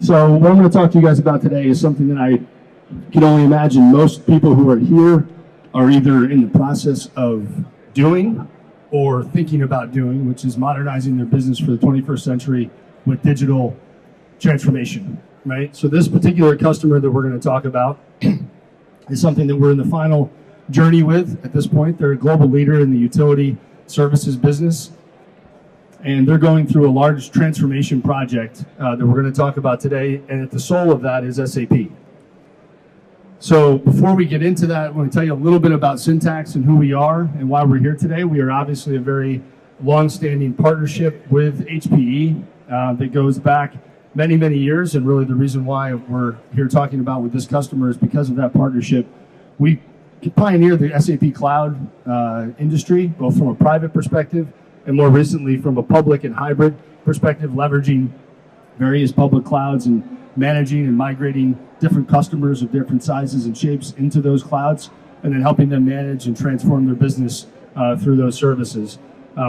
So what I'm going to talk to you guys about today is something that I can only imagine most people who are here are either in the process of doing or thinking about doing, which is modernizing their business for the 21st century with digital transformation, right? So this particular customer that we're going to talk about is something that we're in the final journey with at this point. They're a global leader in the utility services business, and they're going through a large transformation project that we're going to talk about today, and at the soul of that is SAP. So before we get into that, I want to tell you a little bit about Syntax and who we are and why we're here today. We are obviously a very long-standing partnership with HPE that goes back many, many years, and really the reason why we're here talking about with this customer is because of that partnership. We pioneered the SAP cloud industry, both from a private perspective and more recently from a public and hybrid perspective, leveraging various public clouds and managing and migrating different customers of different sizes and shapes into those clouds, and then helping them manage and transform their business through those services.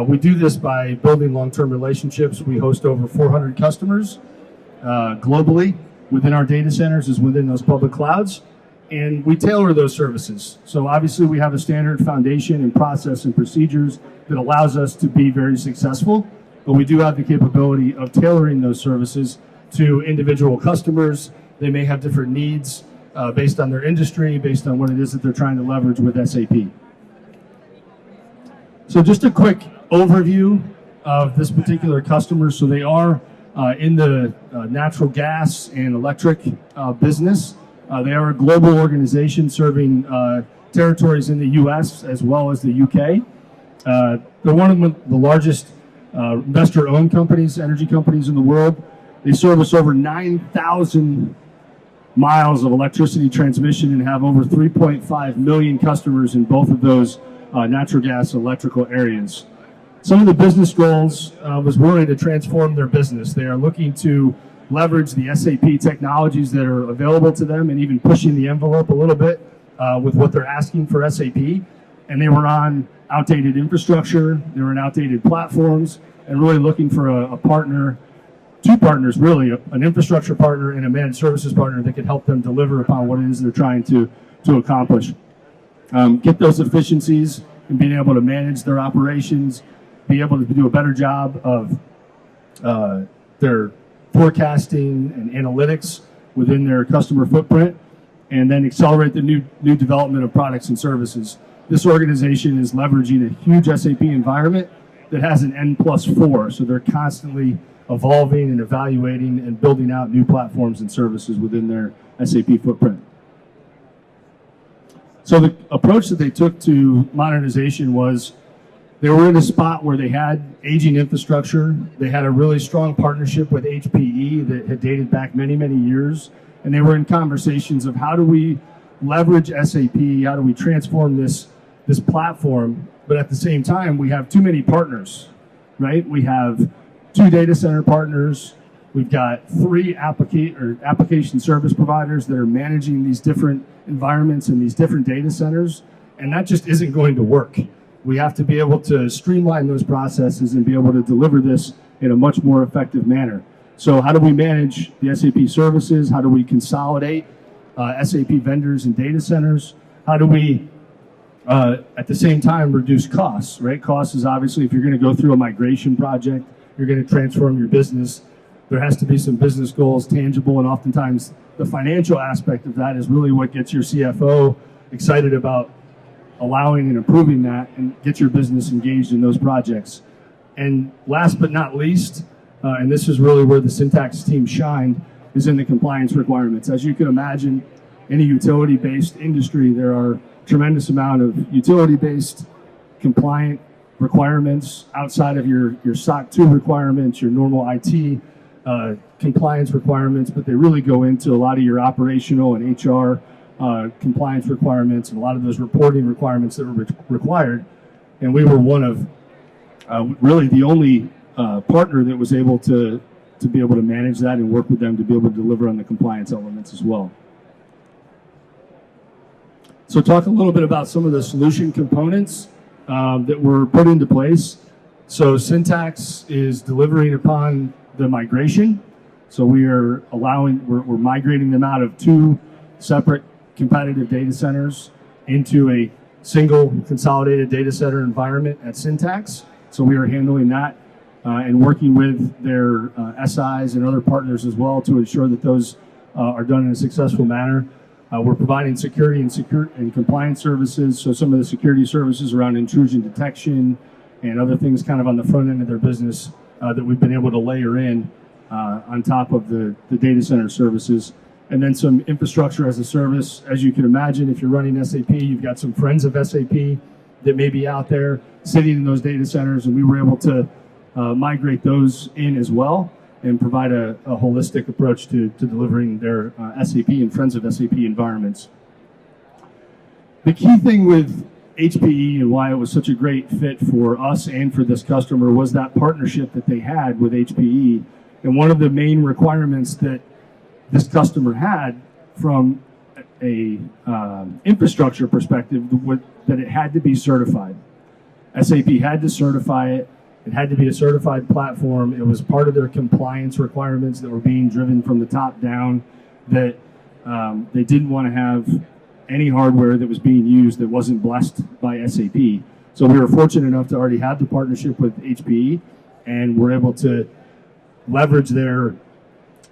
We do this by building long-term relationships. We host over 400 customers globally within our data centers as within those public clouds, and we tailor those services. So obviously we have a standard foundation and process and procedures that allows us to be very successful, but we do have the capability of tailoring those services to individual customers. They may have different needs based on their industry, based on what it is that they're trying to leverage with SAP. So just a quick overview of this particular customer. So they are in the natural gas and electric business. They are a global organization serving territories in the US as well as the UK. They're one of the largest investor-owned companies, energy companies in the world. They service over 9,000 miles of electricity transmission and have over 3.5 million customers in both of those natural gas and electrical areas. Some of the business goals was really to transform their business. They are looking to leverage the SAP technologies that are available to them and even pushing the envelope a little bit with what they're asking for SAP. And they were on outdated infrastructure, they were on outdated platforms, and really looking for a partner, two partners really, an infrastructure partner and a managed services partner that could help them deliver upon what it is they're trying to accomplish. Get those efficiencies and being able to manage their operations, be able to do a better job of their forecasting and analytics within their customer footprint, and then accelerate the new development of products and services. This organization is leveraging a huge SAP environment that has an N+4, so they're constantly evolving and evaluating and building out new platforms and services within their SAP footprint. So the approach that they took to modernization was they were in a spot where they had aging infrastructure. They had a really strong partnership with HPE that had dated back many, many years. And they were in conversations of how do we leverage SAP, how do we transform this platform, but at the same time, we have too many partners, right? We have 2 data center partners. We've got 3 application service providers that are managing these different environments and these different data centers, and that just isn't going to work. We have to be able to streamline those processes and be able to deliver this in a much more effective manner. So how do we manage the SAP services? How do we consolidate SAP vendors and data centers? How do we, at the same time, reduce costs, right? Costs is obviously, if you're going to go through a migration project, you're going to transform your business, there has to be some business goals, tangible, and oftentimes the financial aspect of that is really what gets your CFO excited about allowing and improving that and get your business engaged in those projects. And last but not least, and this is really where the Syntax team shined, is in the compliance requirements. As you can imagine, in a utility-based industry, there are a tremendous amount of utility-based compliant requirements outside of your SOC 2 requirements, your normal IT compliance requirements, but they really go into a lot of your operational and HR compliance requirements and a lot of those reporting requirements that were required. And we were one of really the only partner that was able to be able to manage that and work with them to be able to deliver on the compliance elements as well. So talk a little bit about some of the solution components that were put into place. So Syntax is delivering upon the migration. So we're migrating them out of 2 separate competitive data centers into a single consolidated data center environment at Syntax. So we are handling that and working with their SIs and other partners as well to ensure that those are done in a successful manner. We're providing security and compliance services. So some of the security services around intrusion detection and other things kind of on the front end of their business that we've been able to layer in on top of the data center services. And then some infrastructure as a service. As you can imagine, if you're running SAP, you've got some friends of SAP that may be out there sitting in those data centers, and we were able to migrate those in as well and provide a holistic approach to delivering their SAP and friends of SAP environments. The key thing with HPE and why it was such a great fit for us and for this customer was that partnership that they had with HPE. And one of the main requirements that this customer had from a infrastructure perspective that it had to be certified. SAP had to certify it. It had to be a certified platform. It was part of their compliance requirements that were being driven from the top down, that they didn't want to have any hardware that was being used that wasn't blessed by SAP. So we were fortunate enough to already have the partnership with HPE, and we're able to leverage their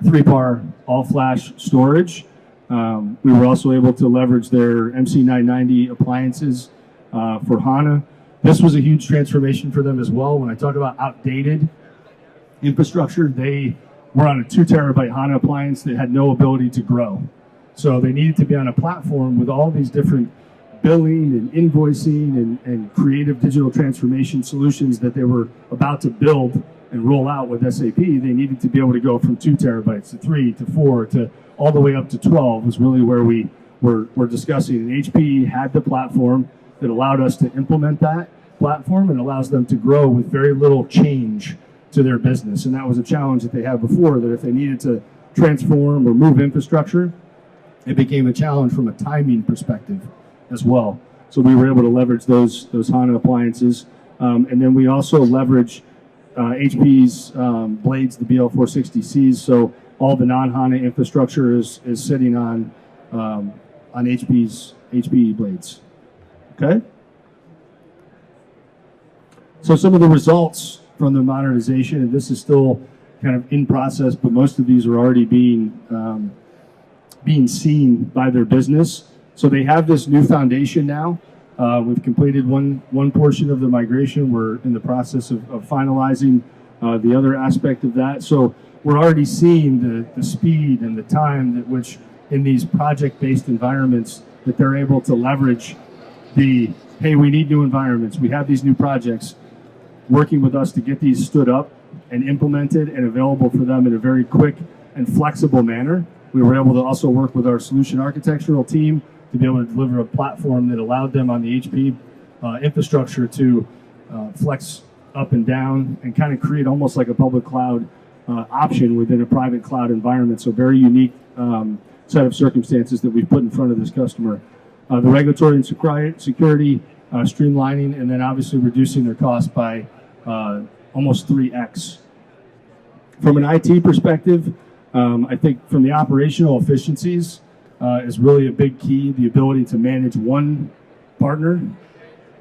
3-PAR all-flash storage. We were also able to leverage their MC990 appliances for HANA. This was a huge transformation for them as well. When I talk about outdated infrastructure, they were on a 2 terabyte HANA appliance that had no ability to grow. So they needed to be on a platform with all these different billing and invoicing and creative digital transformation solutions that they were about to build and roll out with SAP. They needed to be able to go from 2 terabytes to 3 to 4 to all the way up to 12 was really where we were discussing. And HPE had the platform that allowed us to implement that platform and allows them to grow with very little change to their business. And that was a challenge that they had before, that if they needed to transform or move infrastructure, it became a challenge from a timing perspective as well. So we were able to leverage those HANA appliances. And then we also leverage HPE's blades, the BL460Cs. So all the non-HANA infrastructure is sitting on HPE blades. Okay? So some of the results from the modernization, and this is still kind of in process, but most of these are already being seen by their business. So they have this new foundation now. We've completed one portion of the migration. We're in the process of finalizing the other aspect of that. So we're already seeing the speed and the time at which in these project-based environments that they're able to leverage hey, we need new environments. We have these new projects, working with us to get these stood up and implemented and available for them in a very quick and flexible manner. We were able to also work with our solution architectural team to be able to deliver a platform that allowed them on the HPE infrastructure to flex up and down and kind of create almost like a public cloud option within a private cloud environment. So very unique set of circumstances that we've put in front of this customer. The regulatory and security streamlining, and then obviously reducing their cost by almost 3x. From an IT perspective, I think from the operational efficiencies is really a big key, the ability to manage one partner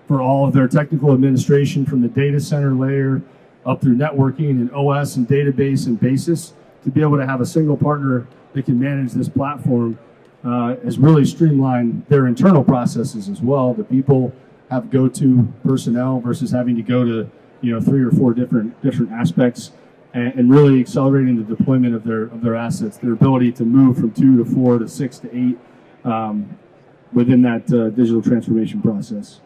for all of their technical administration from the data center layer up through networking and OS and database and basis. To be able to have a single partner that can manage this platform has really streamlined their internal processes as well. The people have go-to personnel versus having to go to 3 or 4 different aspects, and really accelerating the deployment of their assets, their ability to move from 2 to 4 to 6 to 8 within that digital transformation process.